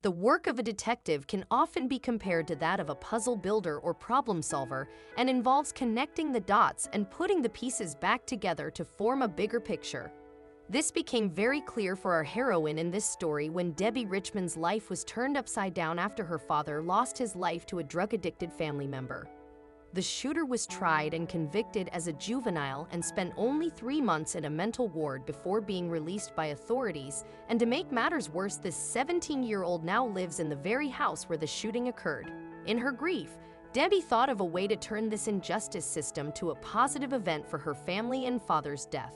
The work of a detective can often be compared to that of a puzzle builder or problem solver and involves connecting the dots and putting the pieces back together to form a bigger picture. This became very clear for our heroine in this story when Debbie Richmond's life was turned upside down after her father lost his life to a drug-addicted family member. The shooter was tried and convicted as a juvenile and spent only 3 months in a mental ward before being released by authorities, and to make matters worse, this 17-year-old now lives in the very house where the shooting occurred. In her grief, Debbie thought of a way to turn this injustice system to a positive event for her family and father's death.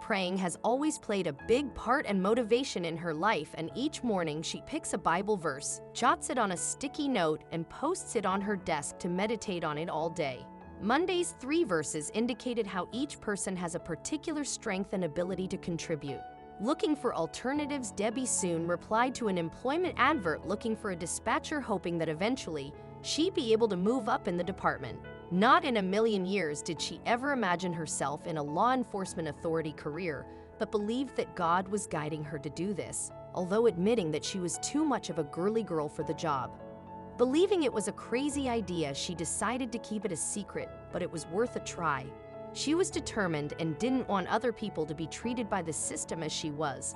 Praying has always played a big part and motivation in her life, and each morning she picks a Bible verse, jots it on a sticky note, and posts it on her desk to meditate on it all day. Monday's 3 verses indicated how each person has a particular strength and ability to contribute. Looking for alternatives, Debbie soon replied to an employment advert looking for a dispatcher, hoping that eventually she'd be able to move up in the department. Not in a million years did she ever imagine herself in a law enforcement authority career, but believed that God was guiding her to do this, although admitting that she was too much of a girly girl for the job. Believing it was a crazy idea, she decided to keep it a secret, but it was worth a try. She was determined and didn't want other people to be treated by the system as she was.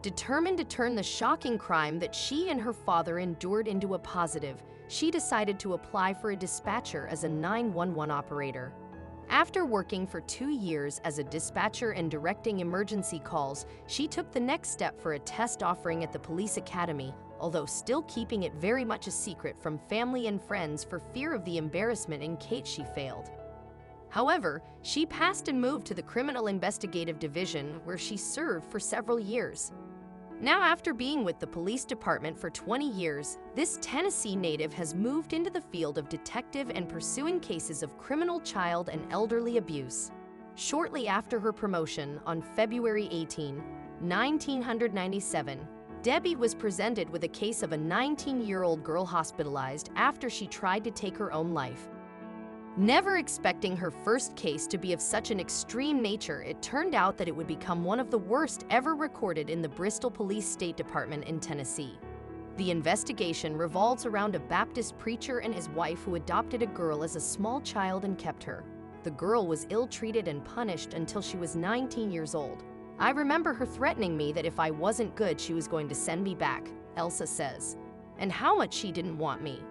Determined to turn the shocking crime that she and her father endured into a positive, she decided to apply for a dispatcher as a 911 operator. After working for 2 years as a dispatcher and directing emergency calls, she took the next step for a test offering at the police academy, although still keeping it very much a secret from family and friends for fear of the embarrassment in case she failed. However, she passed and moved to the Criminal Investigative Division, where she served for several years. Now, after being with the police department for 20 years, this Tennessee native has moved into the field of detective and pursuing cases of criminal child and elderly abuse. Shortly after her promotion, on February 18, 1997, Debbie was presented with a case of a 19-year-old girl hospitalized after she tried to take her own life. Never expecting her first case to be of such an extreme nature, it turned out that it would become one of the worst ever recorded in the Bristol Police State Department in Tennessee. The investigation revolves around a Baptist preacher and his wife who adopted a girl as a small child and kept her. The girl was ill-treated and punished until she was 19 years old. "I remember her threatening me that if I wasn't good, she was going to send me back," Elsa says. "And how much she didn't want me."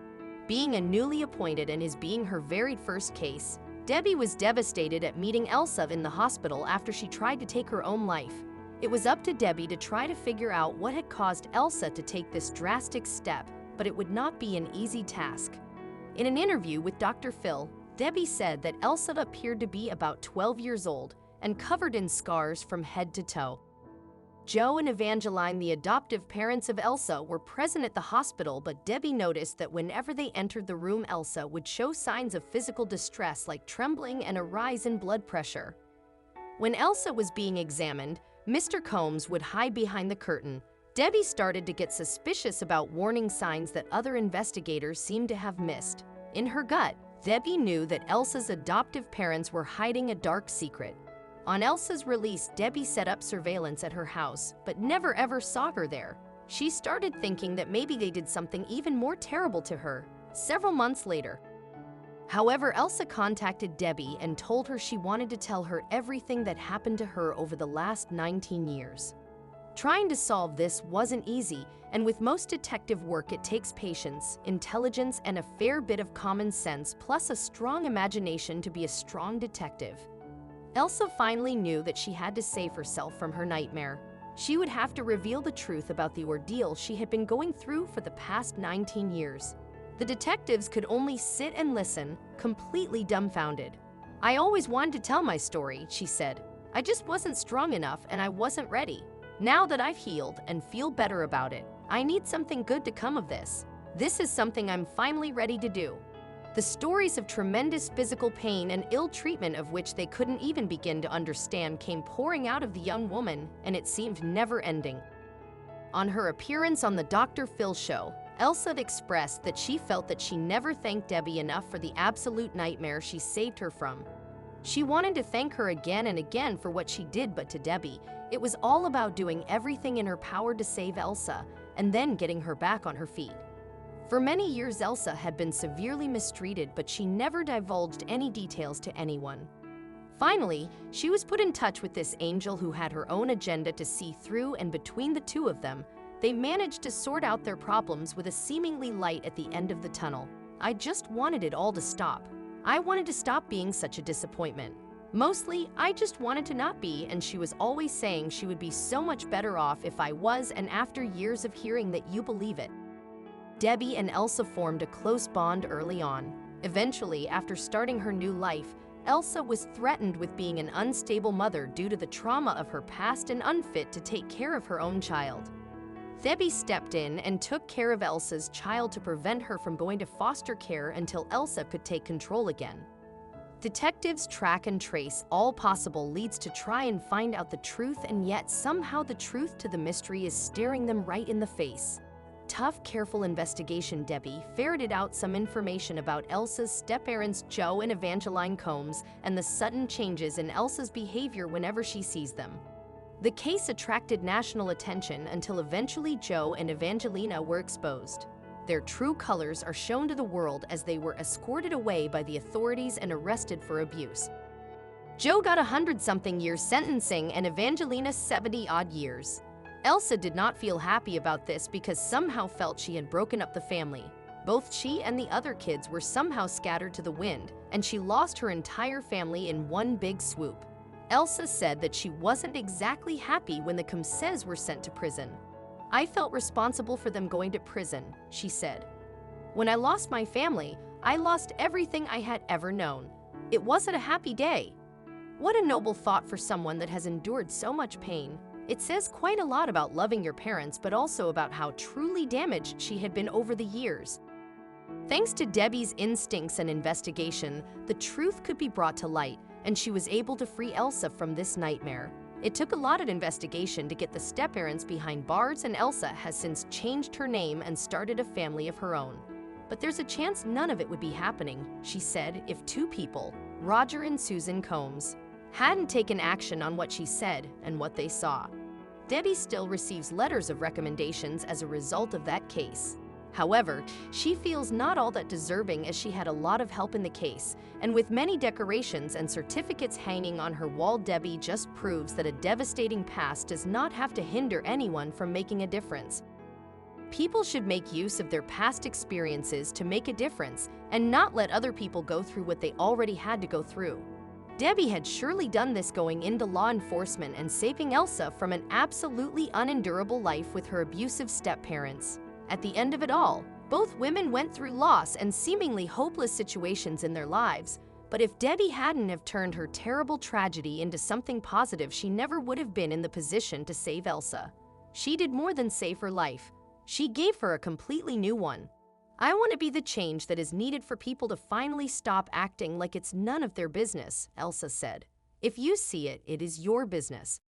Being a newly appointed and his being her very first case, Debbie was devastated at meeting Elsa in the hospital after she tried to take her own life. It was up to Debbie to try to figure out what had caused Elsa to take this drastic step, but it would not be an easy task. In an interview with Dr. Phil, Debbie said that Elsa appeared to be about 12 years old and covered in scars from head to toe. Joe and Evangeline, the adoptive parents of Elsa, were present at the hospital, but Debbie noticed that whenever they entered the room, Elsa would show signs of physical distress like trembling and a rise in blood pressure. When Elsa was being examined, Mr. Combs would hide behind the curtain. Debbie started to get suspicious about warning signs that other investigators seemed to have missed. In her gut, Debbie knew that Elsa's adoptive parents were hiding a dark secret. On Elsa's release, Debbie set up surveillance at her house, but never ever saw her there. She started thinking that maybe they did something even more terrible to her. Several months later, however, Elsa contacted Debbie and told her she wanted to tell her everything that happened to her over the last 19 years. Trying to solve this wasn't easy, and with most detective work it takes patience, intelligence, and a fair bit of common sense, plus a strong imagination to be a strong detective. Elsa finally knew that she had to save herself from her nightmare. She would have to reveal the truth about the ordeal she had been going through for the past 19 years. The detectives could only sit and listen, completely dumbfounded. "I always wanted to tell my story," she said. "I just wasn't strong enough and I wasn't ready. Now that I've healed and feel better about it, I need something good to come of this. This is something I'm finally ready to do." The stories of tremendous physical pain and ill treatment of which they couldn't even begin to understand came pouring out of the young woman, and it seemed never-ending. On her appearance on the Dr. Phil show, Elsa expressed that she felt that she never thanked Debbie enough for the absolute nightmare she saved her from. She wanted to thank her again and again for what she did, but to Debbie, it was all about doing everything in her power to save Elsa, and then getting her back on her feet. For many years, Elsa had been severely mistreated, but she never divulged any details to anyone. Finally, she was put in touch with this angel who had her own agenda to see through, and between the two of them, they managed to sort out their problems with a seemingly light at the end of the tunnel. I just wanted it all to stop. I wanted to stop being such a disappointment. Mostly, I just wanted to not be, and she was always saying she would be so much better off if I was, and after years of hearing that, you believe it. Debbie and Elsa formed a close bond early on. Eventually, after starting her new life, Elsa was threatened with being an unstable mother due to the trauma of her past and unfit to take care of her own child. Debbie stepped in and took care of Elsa's child to prevent her from going to foster care until Elsa could take control again. Detectives track and trace all possible leads to try and find out the truth, and yet somehow the truth to the mystery is staring them right in the face. Tough, careful investigation. Debbie ferreted out some information about Elsa's step-parents Joe and Evangeline Combs and the sudden changes in Elsa's behavior whenever she sees them. The case attracted national attention until eventually Joe and Evangelina were exposed. Their true colors are shown to the world as they were escorted away by the authorities and arrested for abuse. Joe got 100-something years sentencing and Evangelina 70-odd years. Elsa did not feel happy about this because somehow felt she had broken up the family. Both she and the other kids were somehow scattered to the wind, and she lost her entire family in one big swoop. Elsa said that she wasn't exactly happy when the Combses were sent to prison. I felt responsible for them going to prison, she said. When I lost my family, I lost everything I had ever known. It wasn't a happy day. What a noble thought for someone that has endured so much pain. It says quite a lot about loving your parents, but also about how truly damaged she had been over the years. Thanks to Debbie's instincts and investigation, the truth could be brought to light, and she was able to free Elsa from this nightmare. It took a lot of investigation to get the step-parents behind bars, and Elsa has since changed her name and started a family of her own. But there's a chance none of it would be happening, she said, if two people, Roger and Susan Combs, hadn't taken action on what she said and what they saw. Debbie still receives letters of recommendations as a result of that case. However, she feels not all that deserving, as she had a lot of help in the case, and with many decorations and certificates hanging on her wall, Debbie just proves that a devastating past does not have to hinder anyone from making a difference. People should make use of their past experiences to make a difference and not let other people go through what they already had to go through. Debbie had surely done this, going into law enforcement and saving Elsa from an absolutely unendurable life with her abusive step-parents. At the end of it all, both women went through loss and seemingly hopeless situations in their lives. But if Debbie hadn't have turned her terrible tragedy into something positive, she never would have been in the position to save Elsa. She did more than save her life. She gave her a completely new one. I want to be the change that is needed for people to finally stop acting like it's none of their business, Elsa said. If you see it, it is your business.